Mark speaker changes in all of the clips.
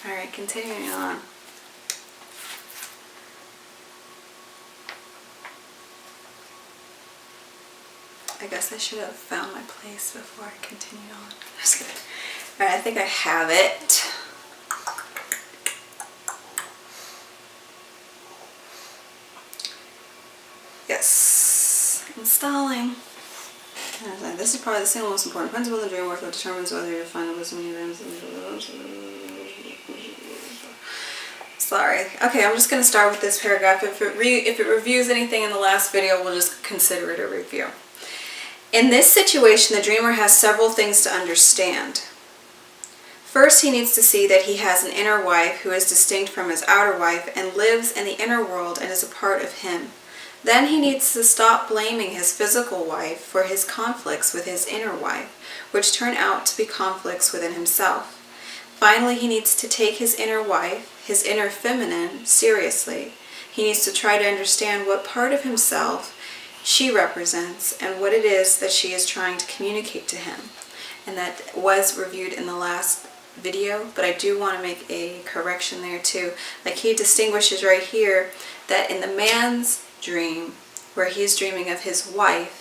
Speaker 1: Alright, continuing on. I guess I should have found my place before I continued on. Just kidding. Alright, I think I have it. Yes. Installing. This is probably the single most important principle in the dream work that determines whether you find the wisdom in your dreams. Sorry. Okay, I'm just going to start with this paragraph. If it reviews anything in the last video, we'll just consider it a review. In this situation, the dreamer has several things to understand. First, he needs to see that he has an inner wife who is distinct from his outer wife and lives in the inner world and is a part of him. Then he needs to stop blaming his physical wife for his conflicts with his inner wife, which turn out to be conflicts within himself. Finally, he needs to take his inner wife, his inner feminine, seriously. He needs to try to understand what part of himself she represents and what it is that she is trying to communicate to him. And that was reviewed in the last video, but I do want to make a correction there too. Like, he distinguishes right here that in the man's dream, where he's dreaming of his wife,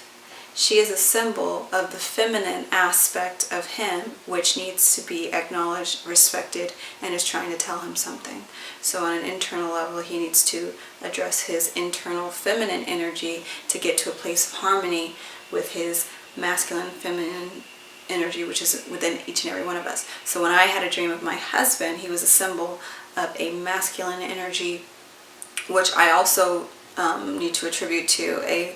Speaker 1: she is a symbol of the feminine aspect of him, which needs to be acknowledged, respected, and is trying to tell him something. So on an internal level, he needs to address his internal feminine energy to get to a place of harmony with his masculine feminine energy, which is within each and every one of us. So when I had a dream of my husband, he was a symbol of a masculine energy, which I also need to attribute to a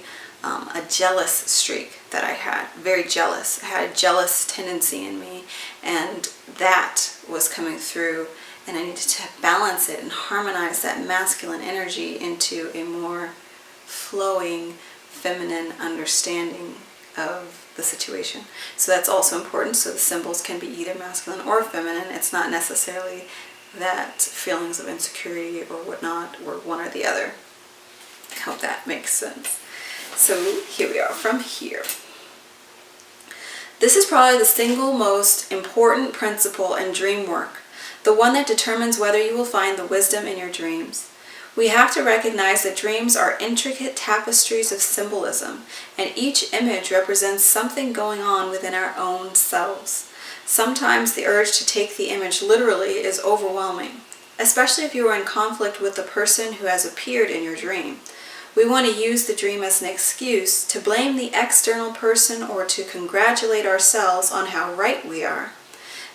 Speaker 1: jealous streak that I had. Very jealous. I had a jealous tendency in me, and that was coming through, and I needed to balance it and harmonize that masculine energy into a more flowing feminine understanding of the situation. So that's also important. So the symbols can be either masculine or feminine. It's not necessarily that feelings of insecurity or whatnot, or one or the other. I hope that makes sense. So here we are from here. This is probably the single most important principle in dream work, the one that determines whether you will find the wisdom in your dreams. We have to recognize that dreams are intricate tapestries of symbolism, and each image represents something going on within our own selves. Sometimes the urge to take the image literally is overwhelming, especially if you are in conflict with the person who has appeared in your dream. We want to use the dream as an excuse to blame the external person or to congratulate ourselves on how right we are.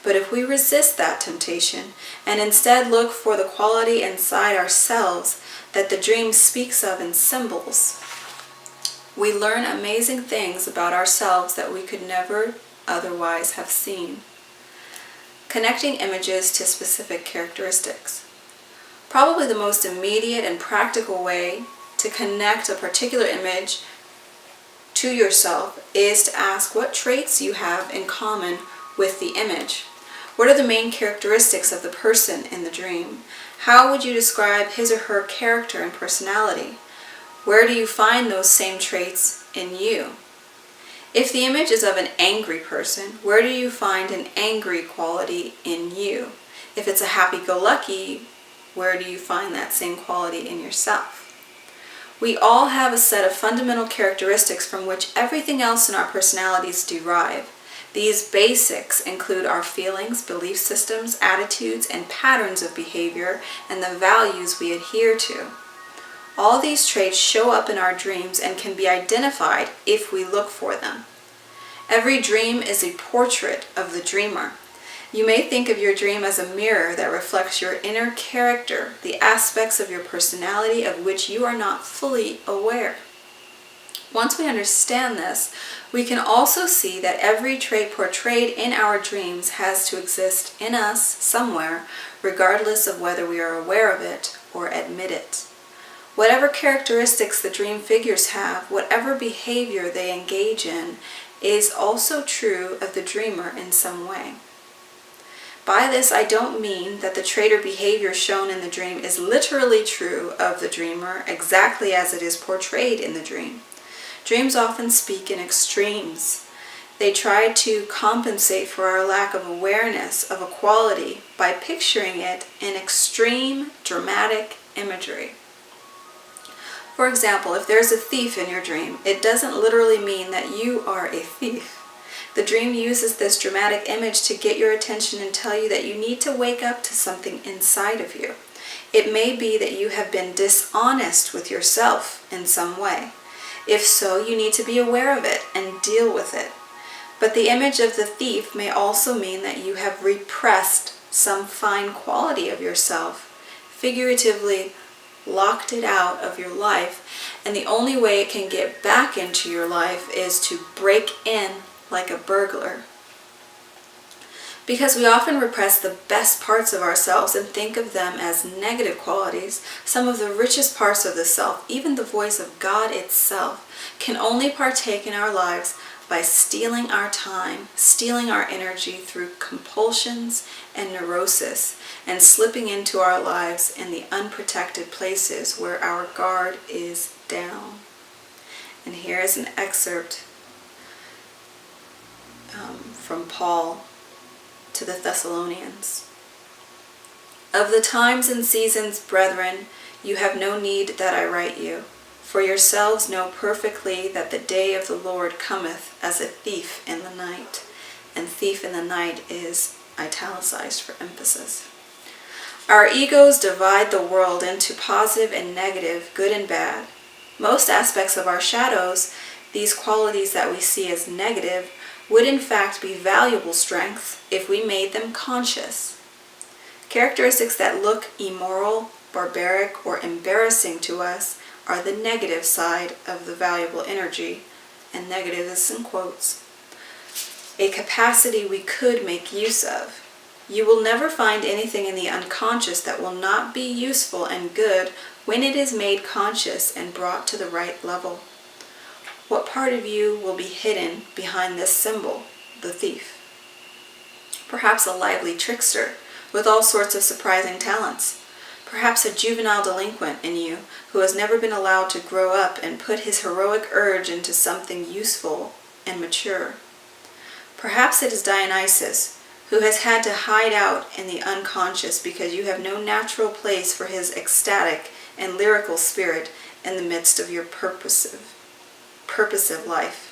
Speaker 1: But if we resist that temptation and instead look for the quality inside ourselves that the dream speaks of in symbols, we learn amazing things about ourselves that we could never otherwise have seen. Connecting images to specific characteristics. Probably the most immediate and practical way to connect a particular image to yourself is to ask what traits you have in common with the image. What are the main characteristics of the person in the dream? How would you describe his or her character and personality? Where do you find those same traits in you? If the image is of an angry person, where do you find an angry quality in you? If it's a happy-go-lucky, where do you find that same quality in yourself? We all have a set of fundamental characteristics from which everything else in our personalities derive. These basics include our feelings, belief systems, attitudes, and patterns of behavior, and the values we adhere to. All these traits show up in our dreams and can be identified if we look for them. Every dream is a portrait of the dreamer. You may think of your dream as a mirror that reflects your inner character, the aspects of your personality of which you are not fully aware. Once we understand this, we can also see that every trait portrayed in our dreams has to exist in us somewhere, regardless of whether we are aware of it or admit it. Whatever characteristics the dream figures have, whatever behavior they engage in, is also true of the dreamer in some way. By this, I don't mean that the trait or behavior shown in the dream is literally true of the dreamer exactly as it is portrayed in the dream. Dreams often speak in extremes. They try to compensate for our lack of awareness of a quality by picturing it in extreme, dramatic imagery. For example, if there's a thief in your dream, it doesn't literally mean that you are a thief. The dream uses this dramatic image to get your attention and tell you that you need to wake up to something inside of you. It may be that you have been dishonest with yourself in some way. If so, you need to be aware of it and deal with it. But the image of the thief may also mean that you have repressed some fine quality of yourself, figuratively locked it out of your life, and the only way it can get back into your life is to break in like a burglar. Because we often repress the best parts of ourselves and think of them as negative qualities, some of the richest parts of the self, even the voice of God itself, can only partake in our lives by stealing our time, stealing our energy through compulsions and neurosis, and slipping into our lives in the unprotected places where our guard is down. And here is an excerpt from Paul to the Thessalonians. Of the times and seasons, brethren, you have no need that I write you. For yourselves know perfectly that the day of the Lord cometh as a thief in the night. And thief in the night is italicized for emphasis. Our egos divide the world into positive and negative, good and bad. Most aspects of our shadows, these qualities that we see as negative, would in fact be valuable strengths if we made them conscious. Characteristics that look immoral, barbaric, or embarrassing to us are the negative side of the valuable energy, and negative is in quotes. A capacity we could make use of. You will never find anything in the unconscious that will not be useful and good when it is made conscious and brought to the right level. What part of you will be hidden behind this symbol, the thief? Perhaps a lively trickster with all sorts of surprising talents. Perhaps a juvenile delinquent in you who has never been allowed to grow up and put his heroic urge into something useful and mature. Perhaps it is Dionysus, who has had to hide out in the unconscious because you have no natural place for his ecstatic and lyrical spirit in the midst of your purposive life.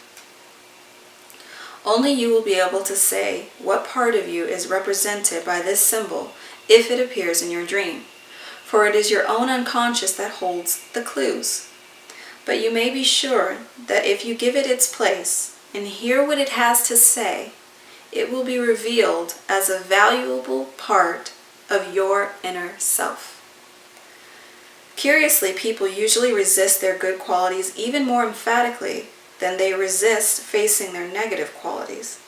Speaker 1: Only you will be able to say what part of you is represented by this symbol if it appears in your dream, for it is your own unconscious that holds the clues. But you may be sure that if you give it its place and hear what it has to say, it will be revealed as a valuable part of your inner self. Curiously, people usually resist their good qualities even more emphatically than they resist facing their negative qualities.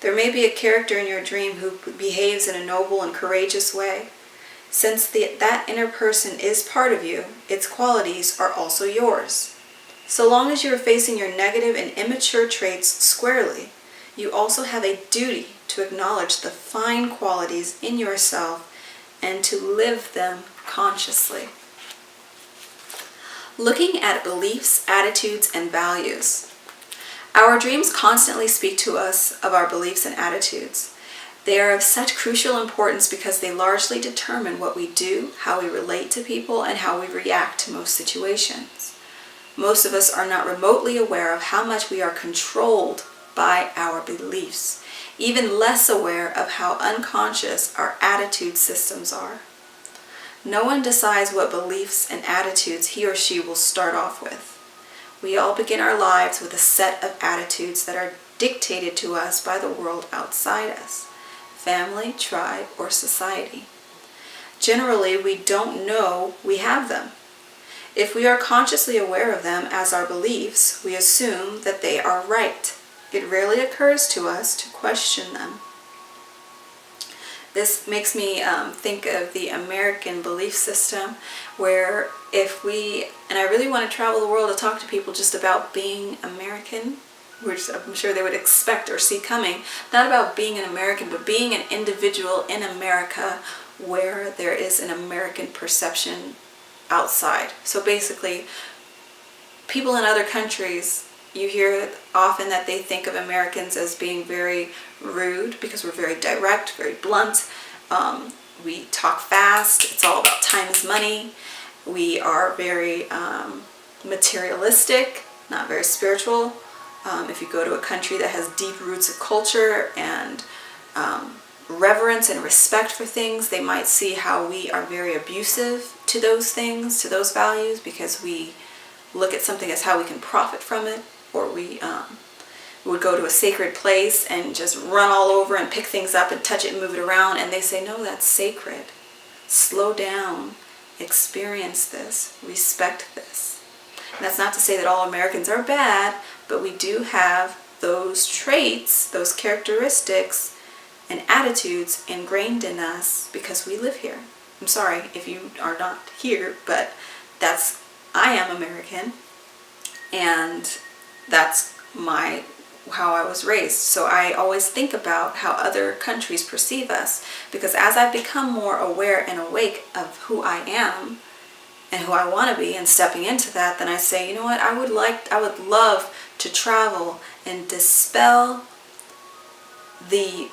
Speaker 1: There may be a character in your dream who behaves in a noble and courageous way. Since that inner person is part of you, its qualities are also yours. So long as you are facing your negative and immature traits squarely, you also have a duty to acknowledge the fine qualities in yourself and to live them consciously. Looking at beliefs, attitudes, and values. Our dreams constantly speak to us of our beliefs and attitudes. They are of such crucial importance because they largely determine what we do, how we relate to people, and how we react to most situations. Most of us are not remotely aware of how much we are controlled by our beliefs, even less aware of how unconscious our attitude systems are. No one decides what beliefs and attitudes he or she will start off with. We all begin our lives with a set of attitudes that are dictated to us by the world outside us, family, tribe, or society. Generally, we don't know we have them. If we are consciously aware of them as our beliefs, we assume that they are right. It rarely occurs to us to question them. This makes me think of the American belief system, where and I really want to travel the world to talk to people just about being American, which I'm sure they would expect or see coming, not about being an American, but being an individual in America where there is an American perception outside. So basically, people in other countries you hear often that they think of Americans as being very rude because we're very direct, very blunt. We talk fast. It's all about time is money. We are very materialistic, not very spiritual. If you go to a country that has deep roots of culture and reverence and respect for things, they might see how we are very abusive to those things, to those values, because we look at something as how we can profit from it, or we would go to a sacred place and just run all over and pick things up and touch it and move it around, and they say, no, that's sacred. Slow down, experience this, respect this. And that's not to say that all Americans are bad, but we do have those traits, those characteristics and attitudes ingrained in us because we live here. I'm sorry if you are not here, but I am American, and that's how I was raised. So I always think about how other countries perceive us, because as I've become more aware and awake of who I am and who I want to be and stepping into that, then I say, you know what, I would love to travel and dispel the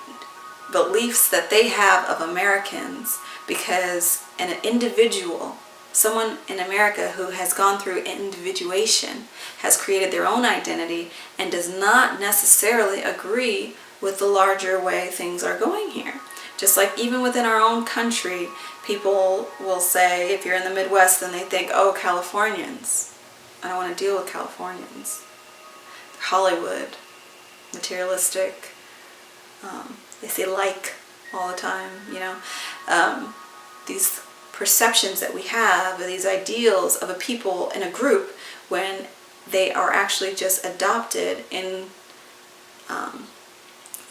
Speaker 1: beliefs that they have of Americans, because an individual, someone in America who has gone through individuation, has created their own identity and does not necessarily agree with the larger way things are going here. Just like even within our own country, people will say, if you're in the Midwest, then they think, oh, Californians. I don't want to deal with Californians. Hollywood, materialistic. They say like all the time, these perceptions that we have, these ideals of a people in a group, when they are actually just adopted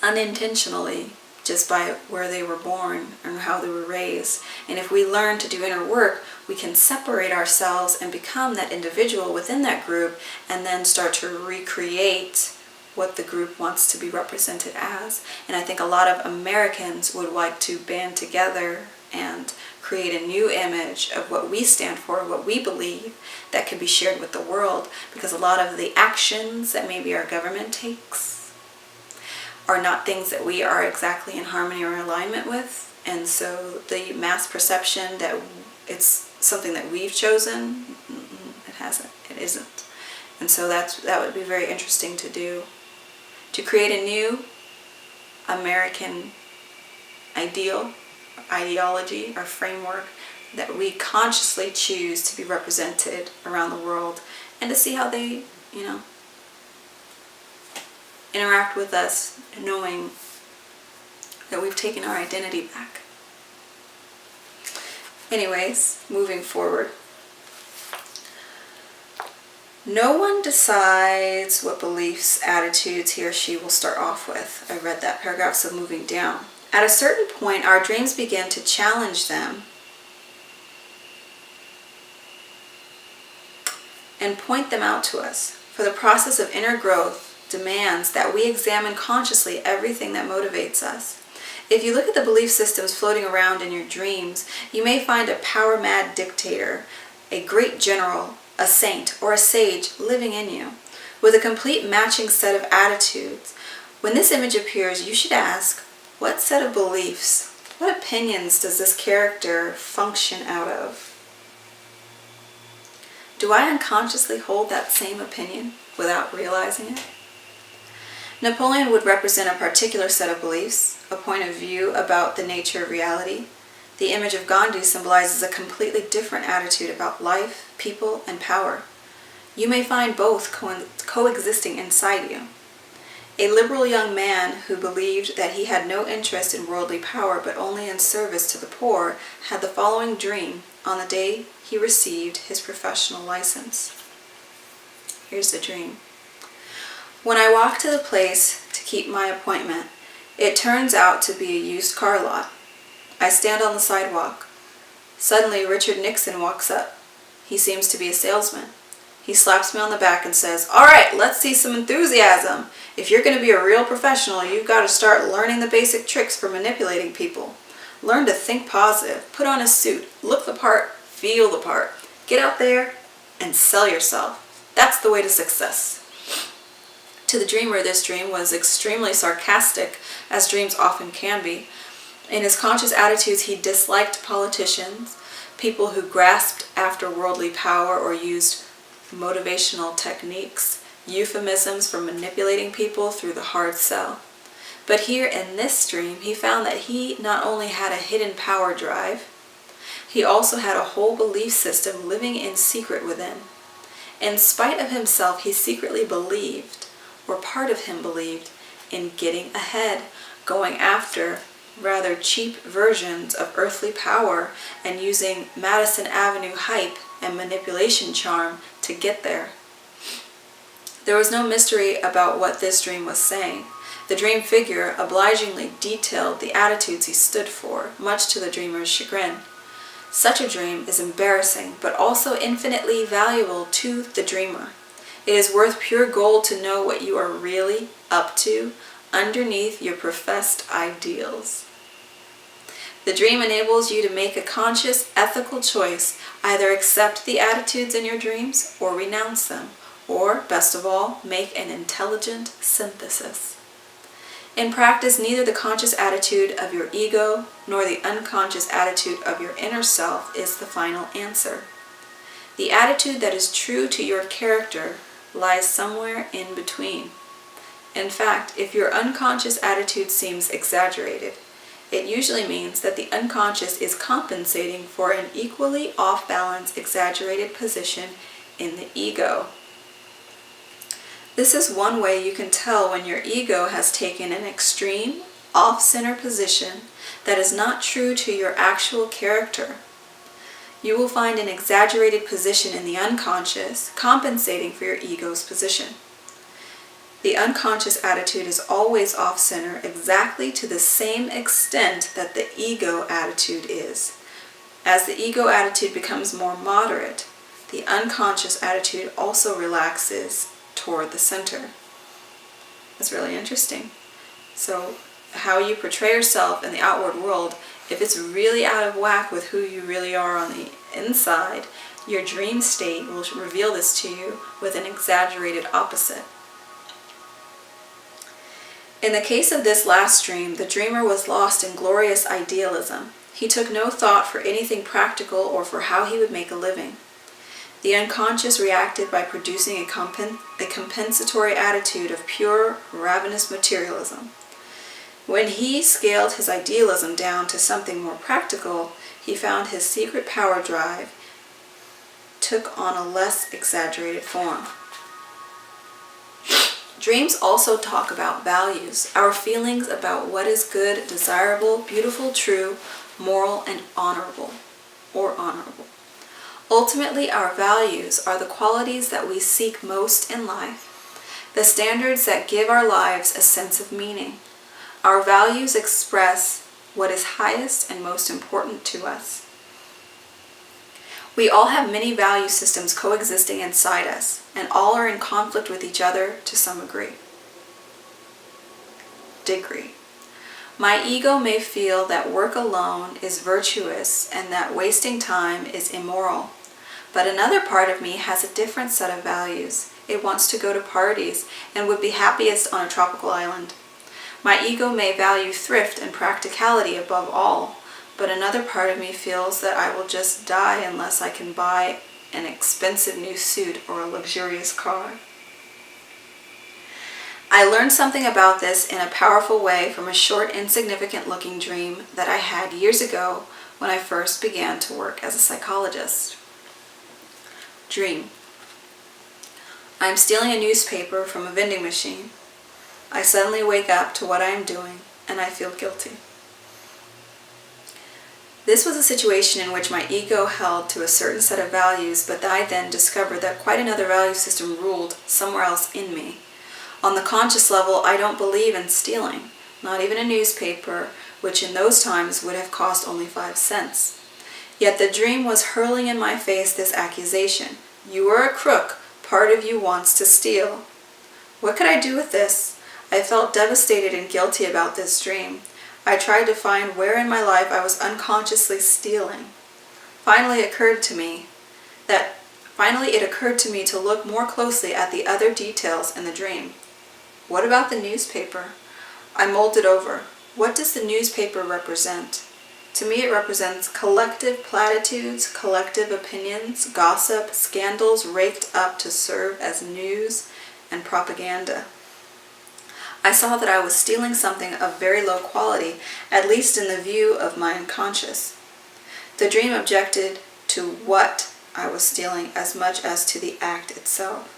Speaker 1: unintentionally, just by where they were born and how they were raised. And if we learn to do inner work, we can separate ourselves and become that individual within that group, and then start to recreate what the group wants to be represented as. And I think a lot of Americans would like to band together and create a new image of what we stand for, what we believe, that can be shared with the world, because a lot of the actions that maybe our government takes are not things that we are exactly in harmony or alignment with. And so the mass perception that it's something that we've chosen, it isn't. And so that would be very interesting to do, to create a new American ideology or framework that we consciously choose to be represented around the world, and to see how they, interact with us, knowing that we've taken our identity back. Anyways, moving forward. No one decides what beliefs, attitudes he or she will start off with. I read that paragraph, so moving down. At a certain point, our dreams begin to challenge them and point them out to us. For the process of inner growth demands that we examine consciously everything that motivates us. If you look at the belief systems floating around in your dreams, you may find a power-mad dictator, a great general, a saint, or a sage living in you, with a complete matching set of attitudes. When this image appears, you should ask, what set of beliefs, what opinions does this character function out of? Do I unconsciously hold that same opinion without realizing it? Napoleon would represent a particular set of beliefs, a point of view about the nature of reality. The image of Gandhi symbolizes a completely different attitude about life, people, and power. You may find both coexisting inside you. A liberal young man who believed that he had no interest in worldly power but only in service to the poor had the following dream on the day he received his professional license. Here's the dream. When I walk to the place to keep my appointment, it turns out to be a used car lot. I stand on the sidewalk. Suddenly, Richard Nixon walks up. He seems to be a salesman. He slaps me on the back and says, "All right, let's see some enthusiasm. If you're going to be a real professional, you've got to start learning the basic tricks for manipulating people. Learn to think positive, put on a suit, look the part, feel the part. Get out there and sell yourself. That's the way to success." To the dreamer, this dream was extremely sarcastic, as dreams often can be. In his conscious attitudes, he disliked politicians, people who grasped after worldly power or used motivational techniques, euphemisms for manipulating people through the hard sell. But here in this dream, he found that he not only had a hidden power drive, he also had a whole belief system living in secret within. In spite of himself, he secretly believed, or part of him believed, in getting ahead, going after rather cheap versions of earthly power and using Madison Avenue hype and manipulation charm to get there. There was no mystery about what this dream was saying. The dream figure obligingly detailed the attitudes he stood for, much to the dreamer's chagrin. Such a dream is embarrassing, but also infinitely valuable to the dreamer. It is worth pure gold to know what you are really up to underneath your professed ideals. The dream enables you to make a conscious, ethical choice, either accept the attitudes in your dreams or renounce them, or, best of all, make an intelligent synthesis. In practice, neither the conscious attitude of your ego nor the unconscious attitude of your inner self is the final answer. The attitude that is true to your character lies somewhere in between. In fact, if your unconscious attitude seems exaggerated, it usually means that the unconscious is compensating for an equally off-balance, exaggerated position in the ego. This is one way you can tell when your ego has taken an extreme, off-center position that is not true to your actual character. You will find an exaggerated position in the unconscious compensating for your ego's position. The unconscious attitude is always off-center exactly to the same extent that the ego attitude is. As the ego attitude becomes more moderate, the unconscious attitude also relaxes toward the center. That's really interesting. So how you portray yourself in the outward world, if it's really out of whack with who you really are on the inside, your dream state will reveal this to you with an exaggerated opposite. In the case of this last dream, the dreamer was lost in glorious idealism. He took no thought for anything practical or for how he would make a living. The unconscious reacted by producing a compensatory attitude of pure, ravenous materialism. When he scaled his idealism down to something more practical, he found his secret power drive took on a less exaggerated form. Dreams also talk about values, our feelings about what is good, desirable, beautiful, true, moral, and honorable. Ultimately, our values are the qualities that we seek most in life, the standards that give our lives a sense of meaning. Our values express what is highest and most important to us. We all have many value systems coexisting inside us, and all are in conflict with each other to some degree. My ego may feel that work alone is virtuous and that wasting time is immoral. But another part of me has a different set of values. It wants to go to parties and would be happiest on a tropical island. My ego may value thrift and practicality above all, but another part of me feels that I will just die unless I can buy an expensive new suit or a luxurious car. I learned something about this in a powerful way from a short, insignificant-looking dream that I had years ago when I first began to work as a psychologist. Dream. I am stealing a newspaper from a vending machine. I suddenly wake up to what I am doing, and I feel guilty. This was a situation in which my ego held to a certain set of values, but I then discovered that quite another value system ruled somewhere else in me. On the conscious level, I don't believe in stealing, not even a newspaper, which in those times would have cost only 5 cents. Yet the dream was hurling in my face this accusation. You are a crook. Part of you wants to steal. What could I do with this? I felt devastated and guilty about this dream. I tried to find where in my life I was unconsciously stealing. Finally, it occurred to me to look more closely at the other details in the dream. What about the newspaper? I mulled it over. What does the newspaper represent? To me, it represents collective platitudes, collective opinions, gossip, scandals raked up to serve as news and propaganda. I saw that I was stealing something of very low quality, at least in the view of my unconscious. The dream objected to what I was stealing as much as to the act itself.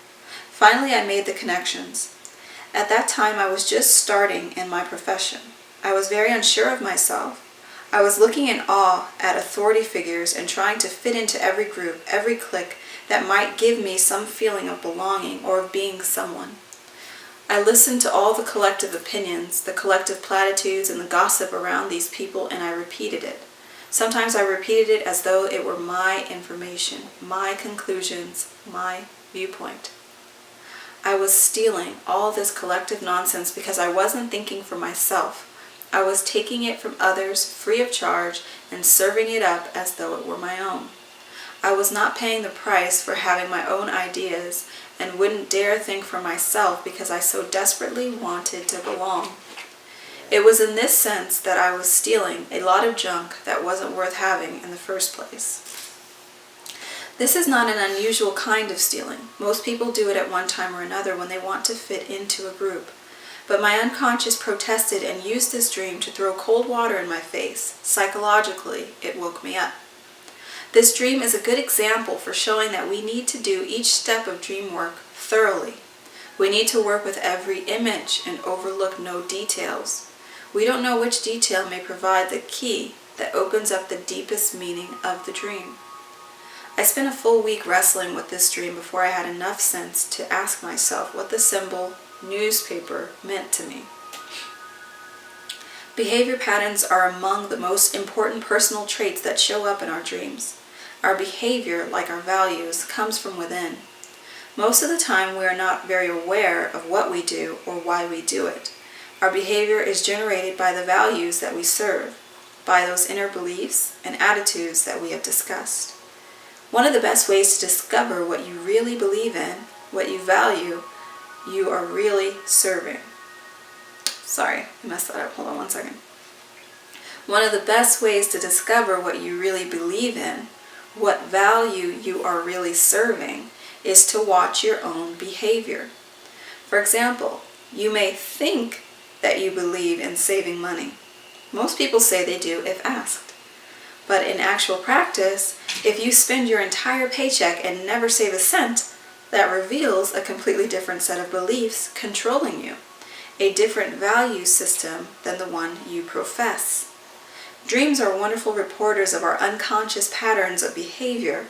Speaker 1: Finally, I made the connections. At that time, I was just starting in my profession. I was very unsure of myself. I was looking in awe at authority figures and trying to fit into every group, every clique that might give me some feeling of belonging or of being someone. I listened to all the collective opinions, the collective platitudes, and the gossip around these people, and I repeated it. Sometimes I repeated it as though it were my information, my conclusions, my viewpoint. I was stealing all this collective nonsense because I wasn't thinking for myself. I was taking it from others free of charge and serving it up as though it were my own. I was not paying the price for having my own ideas and wouldn't dare think for myself because I so desperately wanted to belong. It was in this sense that I was stealing a lot of junk that wasn't worth having in the first place. This is not an unusual kind of stealing. Most people do it at one time or another when they want to fit into a group. But my unconscious protested and used this dream to throw cold water in my face. Psychologically, it woke me up. This dream is a good example for showing that we need to do each step of dream work thoroughly. We need to work with every image and overlook no details. We don't know which detail may provide the key that opens up the deepest meaning of the dream. I spent a full week wrestling with this dream before I had enough sense to ask myself what the symbol newspaper meant to me. Behavior patterns are among the most important personal traits that show up in our dreams. Our behavior, like our values, comes from within. Most of the time we are not very aware of what we do or why we do it. Our behavior is generated by the values that we serve, by those inner beliefs and attitudes that we have discussed. One of the best ways to discover what you really believe in, what you value, you are really serving. Sorry, I messed that up. Hold on one second. One of the best ways to discover what you really believe in, what value you are really serving, is to watch your own behavior. For example, you may think that you believe in saving money. Most people say they do if asked. But in actual practice, if you spend your entire paycheck and never save a cent, that reveals a completely different set of beliefs controlling you, a different value system than the one you profess. Dreams are wonderful reporters of our unconscious patterns of behavior.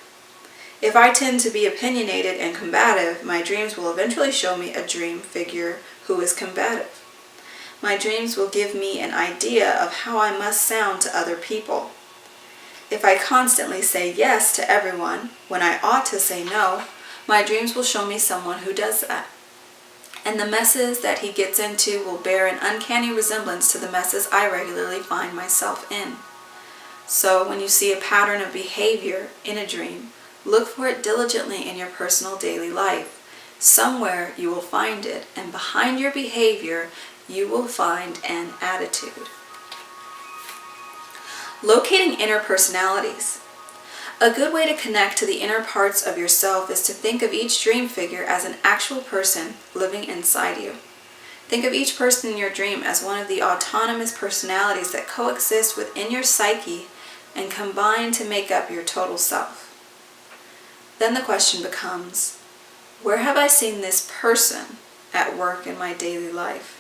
Speaker 1: If I tend to be opinionated and combative, my dreams will eventually show me a dream figure who is combative. My dreams will give me an idea of how I must sound to other people. If I constantly say yes to everyone when I ought to say no, my dreams will show me someone who does that. And the messes that he gets into will bear an uncanny resemblance to the messes I regularly find myself in. So when you see a pattern of behavior in a dream, look for it diligently in your personal daily life. Somewhere you will find it, and behind your behavior you will find an attitude. Locating inner personalities. A good way to connect to the inner parts of yourself is to think of each dream figure as an actual person living inside you. Think of each person in your dream as one of the autonomous personalities that coexist within your psyche and combine to make up your total self. Then the question becomes, where have I seen this person at work in my daily life?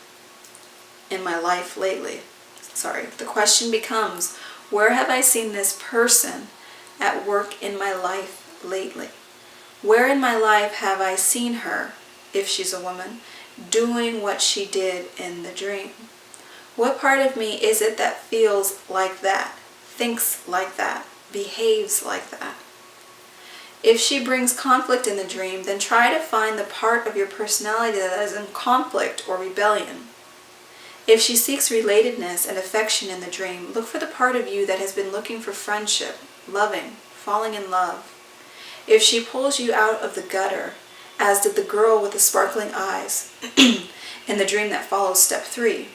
Speaker 1: In my life lately. The question becomes, where have I seen this person at work in my life lately? Where in my life have I seen her, if she's a woman, doing what she did in the dream? What part of me is it that feels like that, thinks like that, behaves like that? If she brings conflict in the dream, then try to find the part of your personality that is in conflict or rebellion. If she seeks relatedness and affection in the dream, look for the part of you that has been looking for friendship, loving, falling in love. If she pulls you out of the gutter, as did the girl with the sparkling eyes in the dream that follows step 3.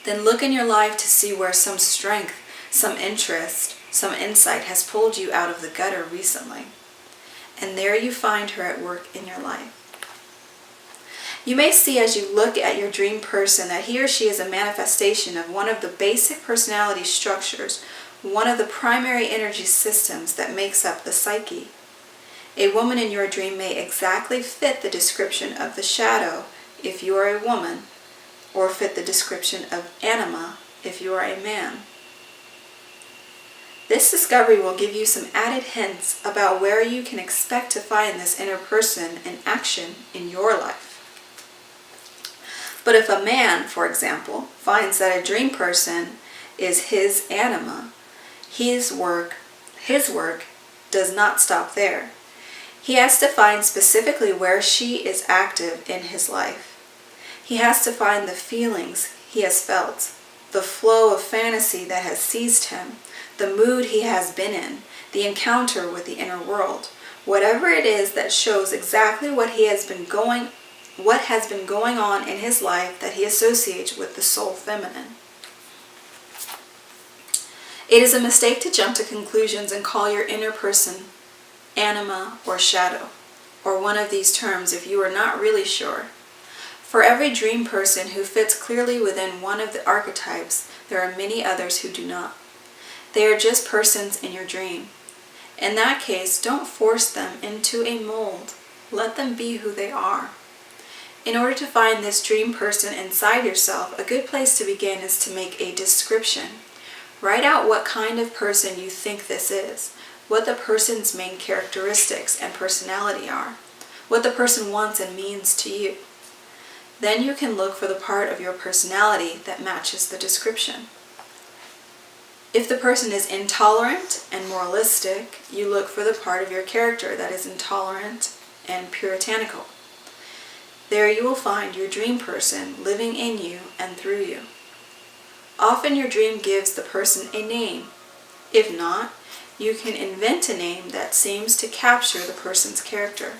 Speaker 1: Then look in your life to see where some strength, some interest, some insight has pulled you out of the gutter recently. And there you find her at work in your life. You may see as you look at your dream person that he or she is a manifestation of one of the basic personality structures, one of the primary energy systems that makes up the psyche. A woman in your dream may exactly fit the description of the shadow if you are a woman, or fit the description of anima if you are a man. This discovery will give you some added hints about where you can expect to find this inner person in action in your life. But if a man, for example, finds that a dream person is his anima, his work does not stop there. He has to find specifically where she is active in his life. He has to find the feelings he has felt, the flow of fantasy that has seized him, the mood he has been in, the encounter with the inner world, whatever it is that shows exactly what has been going on in his life that he associates with the soul feminine. It is a mistake to jump to conclusions and call your inner person anima or shadow, or one of these terms if you are not really sure. For every dream person who fits clearly within one of the archetypes, there are many others who do not. They are just persons in your dream. In that case, don't force them into a mold. Let them be who they are. In order to find this dream person inside yourself, a good place to begin is to make a description. Write out what kind of person you think this is, what the person's main characteristics and personality are, what the person wants and means to you. Then you can look for the part of your personality that matches the description. If the person is intolerant and moralistic, you look for the part of your character that is intolerant and puritanical. There you will find your dream person living in you and through you. Often your dream gives the person a name. If not, you can invent a name that seems to capture the person's character.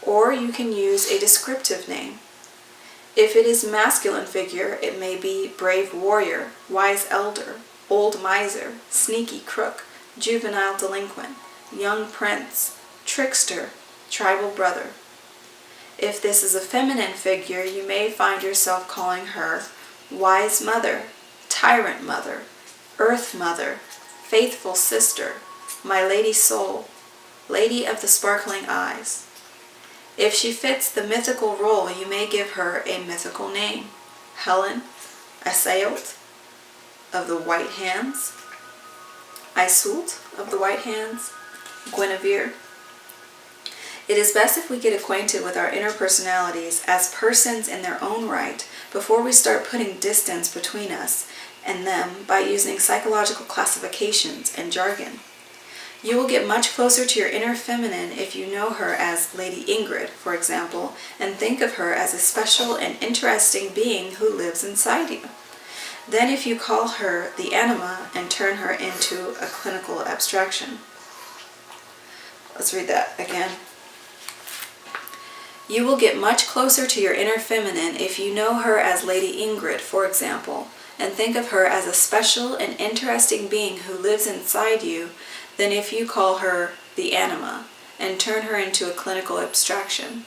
Speaker 1: Or you can use a descriptive name. If it is a masculine figure, it may be brave warrior, wise elder, old miser, sneaky crook, juvenile delinquent, young prince, trickster, tribal brother. If this is a feminine figure, you may find yourself calling her wise mother, tyrant mother, earth mother, faithful sister, my lady soul, lady of the sparkling eyes. If she fits the mythical role, you may give her a mythical name. Helen, Assault of the white hands, Iseult of the white hands, Guinevere. It is best if we get acquainted with our inner personalities as persons in their own right before we start putting distance between us and them by using psychological classifications and jargon. You will get much closer to your inner feminine if you know her as Lady Ingrid, for example, and think of her as a special and interesting being who lives inside you. Then if you call her the anima and turn her into a clinical abstraction. Let's read that again. You will get much closer to your inner feminine if you know her as Lady Ingrid, for example, and think of her as a special and interesting being who lives inside you than if you call her the anima and turn her into a clinical abstraction.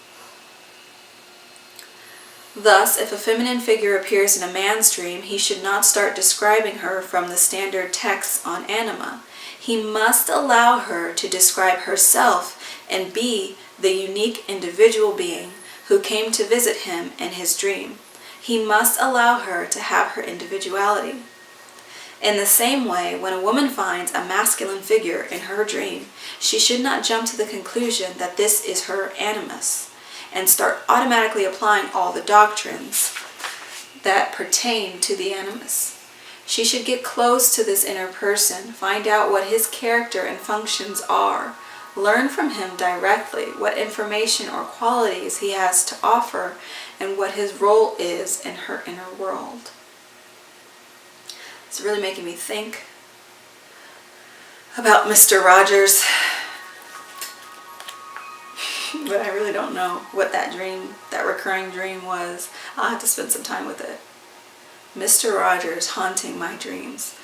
Speaker 1: Thus, if a feminine figure appears in a man's dream, he should not start describing her from the standard texts on anima. He must allow her to describe herself and be the unique individual being who came to visit him in his dream. He must allow her to have her individuality. In the same way, when a woman finds a masculine figure in her dream, she should not jump to the conclusion that this is her animus and start automatically applying all the doctrines that pertain to the animus. She should get close to this inner person, find out what his character and functions are, learn from him directly what information or qualities he has to offer and what his role is in her inner world. It's really making me think about Mr. Rogers. but I really don't know what that dream, that recurring dream was. I'll have to spend some time with it. Mr. Rogers haunting my dreams.